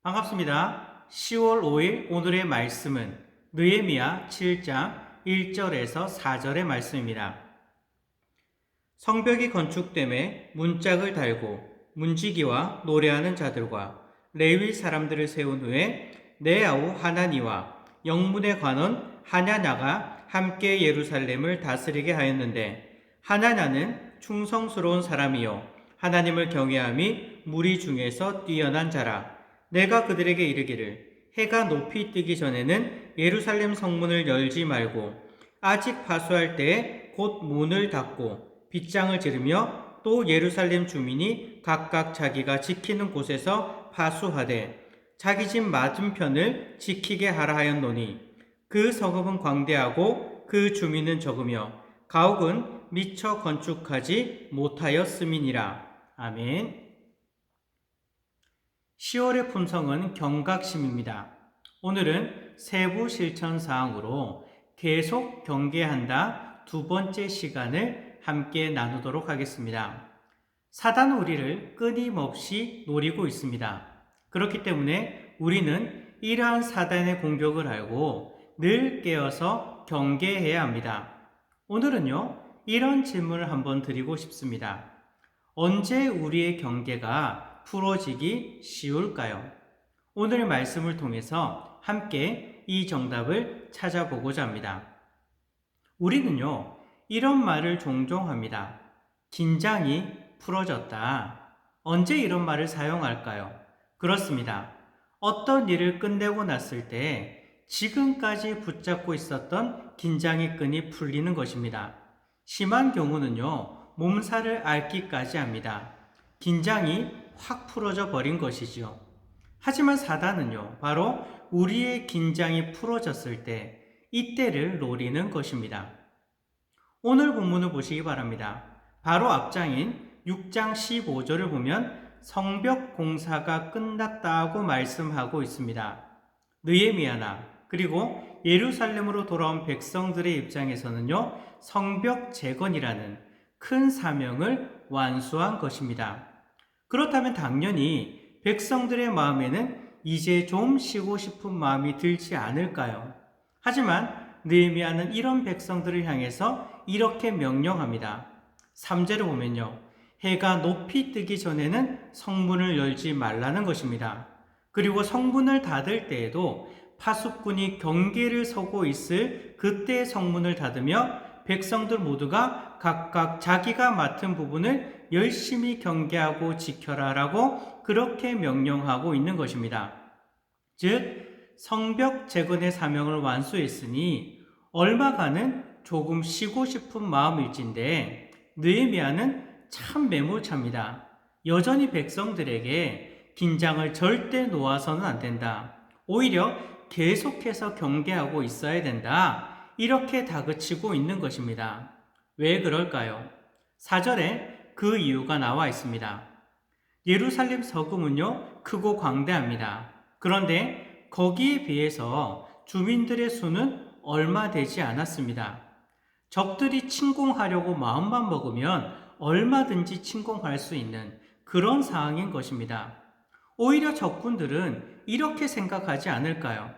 반갑습니다. 10월 5일 오늘의 말씀은 느헤미야 7장 1절에서 4절의 말씀입니다. 성벽이 건축됨에 문짝을 달고 문지기와 노래하는 자들과 레위 사람들을 세운 후에 내 아우 하나니와 영문의 관원 하냐냐가 함께 예루살렘을 다스리게 하였는데, 하냐냐는 충성스러운 사람이요 하나님을 경외함이 무리 중에서 뛰어난 자라. 내가 그들에게 이르기를 해가 높이 뜨기 전에는 예루살렘 성문을 열지 말고 아직 파수할 때에 곧 문을 닫고 빗장을 지르며 또 예루살렘 주민이 각각 자기가 지키는 곳에서 파수하되 자기 집 맞은편을 지키게 하라 하였노니, 그 성읍은 광대하고 그 주민은 적으며 가옥은 미처 건축하지 못하였음이니라. 아멘. 10월의 품성은 경각심입니다. 오늘은 세부 실천 사항으로 계속 경계한다 두 번째 시간을 함께 나누도록 하겠습니다. 사단은 우리를 끊임없이 노리고 있습니다. 그렇기 때문에 우리는 이러한 사단의 공격을 알고 늘 깨어서 경계해야 합니다. 오늘은요, 이런 질문을 한번 드리고 싶습니다. 언제 우리의 경계가 풀어지기 쉬울까요? 오늘의 말씀을 통해서 함께 이 정답을 찾아보고자 합니다. 우리는요, 이런 말을 종종 합니다. 긴장이 풀어졌다. 언제 이런 말을 사용할까요? 그렇습니다. 어떤 일을 끝내고 났을 때 지금까지 붙잡고 있었던 긴장의 끈이 풀리는 것입니다. 심한 경우는요, 몸살을 앓기까지 합니다. 긴장이 확 풀어져 버린 것이지요. 하지만 사단은요, 바로 우리의 긴장이 풀어졌을 때 이때를 노리는 것입니다. 오늘 본문을 보시기 바랍니다. 바로 앞장인 6장 15절을 보면 성벽 공사가 끝났다고 말씀하고 있습니다. 느헤미야나 그리고 예루살렘으로 돌아온 백성들의 입장에서는요, 성벽 재건이라는 큰 사명을 완수한 것입니다. 그렇다면 당연히 백성들의 마음에는 이제 좀 쉬고 싶은 마음이 들지 않을까요? 하지만 느헤미야는 이런 백성들을 향해서 이렇게 명령합니다. 3절을 보면요, 해가 높이 뜨기 전에는 성문을 열지 말라는 것입니다. 그리고 성문을 닫을 때에도 파수꾼이 경계를 서고 있을 그때 성문을 닫으며 백성들 모두가 각각 자기가 맡은 부분을 열심히 경계하고 지켜라라고 그렇게 명령하고 있는 것입니다. 즉, 성벽 재건의 사명을 완수했으니 얼마간은 조금 쉬고 싶은 마음일진데, 느헤미야는 참 매몰차입니다. 여전히 백성들에게 긴장을 절대 놓아서는 안 된다. 오히려 계속해서 경계하고 있어야 된다. 이렇게 다그치고 있는 것입니다. 왜 그럴까요? 4절에 그 이유가 나와 있습니다. 예루살렘 서금은요, 크고 광대합니다. 그런데 거기에 비해서 주민들의 수는 얼마 되지 않았습니다. 적들이 침공하려고 마음만 먹으면 얼마든지 침공할 수 있는 그런 상황인 것입니다. 오히려 적군들은 이렇게 생각하지 않을까요?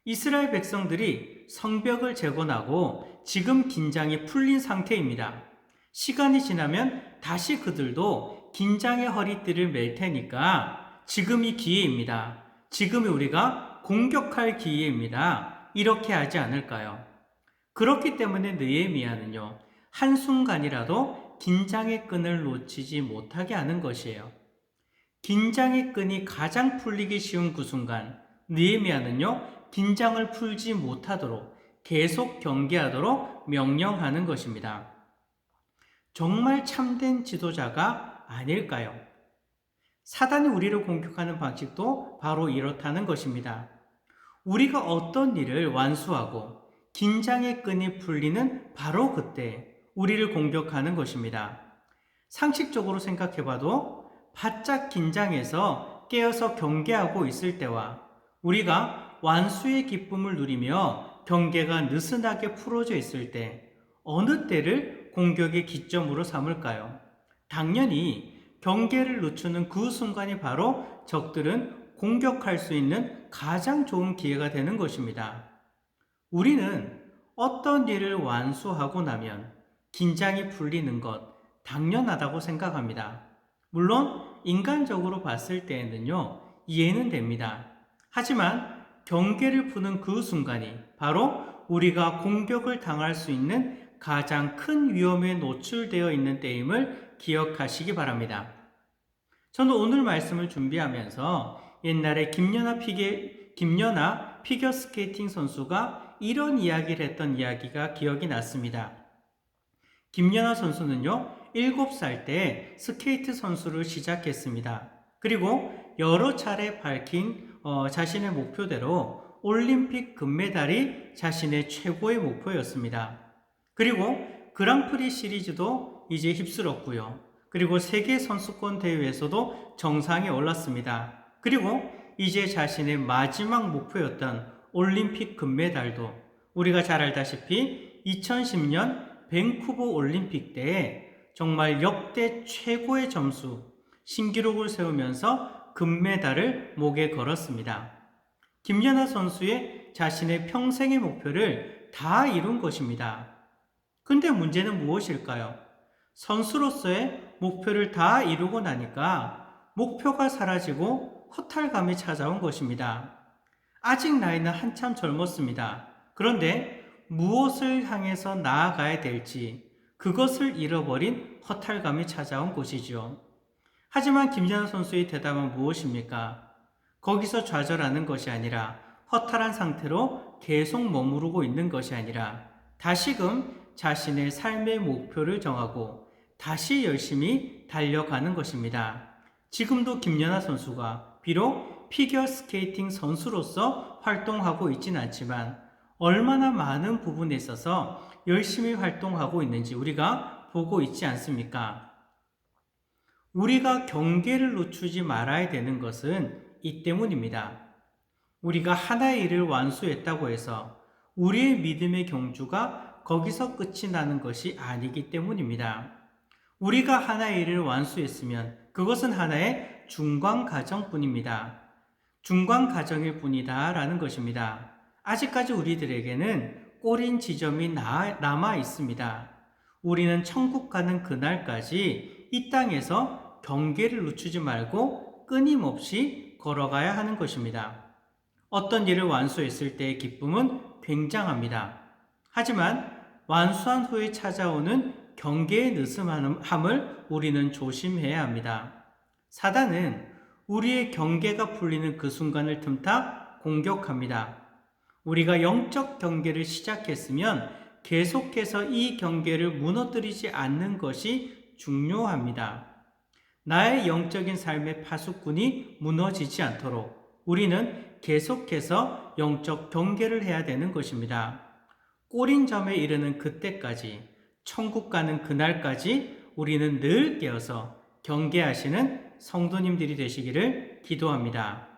이스라엘 백성들이 성벽을 재건하고 지금 긴장이 풀린 상태입니다. 시간이 지나면 다시 그들도 긴장의 허리띠를 맬 테니까 지금이 기회입니다. 지금이 우리가 공격할 기회입니다. 이렇게 하지 않을까요? 그렇기 때문에 느헤미야는요, 한순간이라도 긴장의 끈을 놓치지 못하게 하는 것이에요. 긴장의 끈이 가장 풀리기 쉬운 그 순간, 느헤미야는요, 긴장을 풀지 못하도록 계속 경계하도록 명령하는 것입니다. 정말 참된 지도자가 아닐까요? 사단이 우리를 공격하는 방식도 바로 이렇다는 것입니다. 우리가 어떤 일을 완수하고 긴장의 끈이 풀리는 바로 그때 우리를 공격하는 것입니다. 상식적으로 생각해봐도 바짝 긴장해서 깨어서 경계하고 있을 때와 우리가 완수의 기쁨을 누리며 경계가 느슨하게 풀어져 있을 때 어느 때를 공격의 기점으로 삼을까요? 당연히 경계를 늦추는 그 순간이 바로 적들은 공격할 수 있는 가장 좋은 기회가 되는 것입니다. 우리는 어떤 일을 완수하고 나면 긴장이 풀리는 것 당연하다고 생각합니다. 물론 인간적으로 봤을 때에는요, 이해는 됩니다. 하지만 경계를 푸는 그 순간이 바로 우리가 공격을 당할 수 있는 가장 큰 위험에 노출되어 있는 때임을 기억하시기 바랍니다. 저는 오늘 말씀을 준비하면서 옛날에 김연아 피겨스케이팅 선수가 이런 이야기를 했던 이야기가 기억이 났습니다. 김연아 선수는요, 7살 때 스케이트 선수를 시작했습니다. 그리고 여러 차례 밝힌 자신의 목표대로 올림픽 금메달이 자신의 최고의 목표였습니다. 그리고 그랑프리 시리즈도 이제 휩쓸었고요. 그리고 세계 선수권 대회에서도 정상에 올랐습니다. 그리고 이제 자신의 마지막 목표였던 올림픽 금메달도 우리가 잘 알다시피 2010년 밴쿠버 올림픽 때에 정말 역대 최고의 점수, 신기록을 세우면서 금메달을 목에 걸었습니다. 김연아 선수의 자신의 평생의 목표를 다 이룬 것입니다. 근데 문제는 무엇일까요? 선수로서의 목표를 다 이루고 나니까 목표가 사라지고 허탈감이 찾아온 것입니다. 아직 나이는 한참 젊었습니다. 그런데 무엇을 향해서 나아가야 될지 그것을 잃어버린 허탈감이 찾아온 것이죠. 하지만 김연아 선수의 대답은 무엇입니까? 거기서 좌절하는 것이 아니라 허탈한 상태로 계속 머무르고 있는 것이 아니라 다시금 자신의 삶의 목표를 정하고 다시 열심히 달려가는 것입니다. 지금도 김연아 선수가 비록 피겨스케이팅 선수로서 활동하고 있지는 않지만 얼마나 많은 부분에 있어서 열심히 활동하고 있는지 우리가 보고 있지 않습니까? 우리가 경계를 늦추지 말아야 되는 것은 이 때문입니다. 우리가 하나의 일을 완수했다고 해서 우리의 믿음의 경주가 거기서 끝이 나는 것이 아니기 때문입니다. 우리가 하나의 일을 완수했으면 그것은 하나의 중간 과정뿐입니다. 중간 과정일 뿐이다 라는 것입니다. 아직까지 우리들에게는 꼬린 지점이 남아 있습니다. 우리는 천국 가는 그날까지 이 땅에서 경계를 늦추지 말고 끊임없이 걸어가야 하는 것입니다. 어떤 일을 완수했을 때의 기쁨은 굉장합니다. 하지만 완수한 후에 찾아오는 경계의 느슨함을 우리는 조심해야 합니다. 사단은 우리의 경계가 풀리는 그 순간을 틈타 공격합니다. 우리가 영적 경계를 시작했으면 계속해서 이 경계를 무너뜨리지 않는 것이 중요합니다. 나의 영적인 삶의 파수꾼이 무너지지 않도록 우리는 계속해서 영적 경계를 해야 되는 것입니다. 꼬린 점에 이르는 그때까지, 천국 가는 그날까지 우리는 늘 깨어서 경계하시는 성도님들이 되시기를 기도합니다.